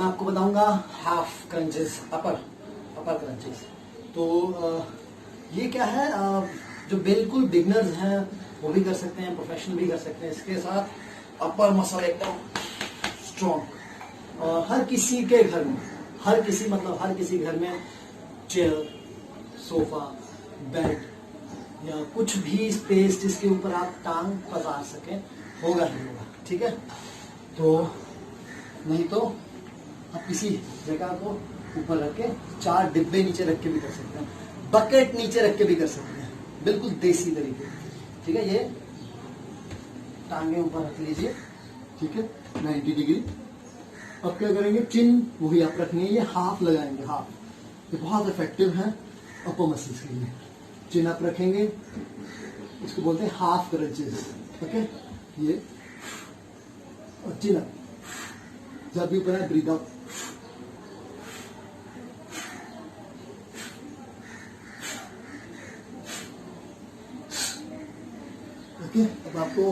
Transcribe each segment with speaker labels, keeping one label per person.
Speaker 1: मैं आपको बताऊंगा हाफ क्रंचेस, अपर क्रंचेस। तो ये क्या है, जो बिल्कुल बिगनर्स हैं वो भी कर सकते हैं, प्रोफेशनल भी कर सकते हैं। इसके साथ अपर मसल एकदम स्ट्रॉन्ग। और हर किसी के घर में, हर किसी घर में चेयर, सोफा, बेड या कुछ भी स्पेस जिसके ऊपर आप टांग पसार सकें होगा ही होगा, ठीक है। तो नहीं तो आप किसी जगह को ऊपर रख के 4 डिब्बे नीचे रख के भी कर सकते हैं, बकेट नीचे रख के भी कर सकते हैं, बिल्कुल देसी तरीके, ठीक है। ये टांगे ऊपर रख लीजिए, ठीक है, 90 डिग्री। अब क्या करेंगे, चिन वही आप रखनी है, ये हाफ लगाएंगे, हाफ। ये बहुत इफेक्टिव है अपर मसल्स के लिए। चिन अप रखेंगे, इसको बोलते हैं हाफ क्रंचेस, ओके। ये और चिन अप, जब भी ऊपर है ब्रीथ आउट, ओके। अब आपको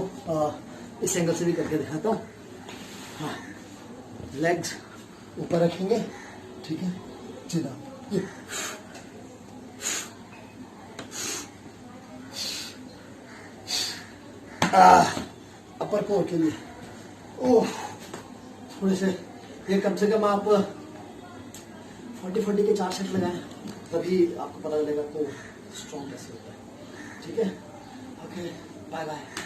Speaker 1: इस एंगल से भी करके दिखाता हूँ। हाँ, लेग्स ऊपर रखेंगे, ठीक है, चिन अप, ये अपर कोर के लिए। ओह, थोड़े से ये कम से कम आप 40 के 4 सेट लगाएं, तभी आपको पता चलेगा कोर स्ट्रॉन्ग कैसे होता है, ठीक है। Okay, bye bye.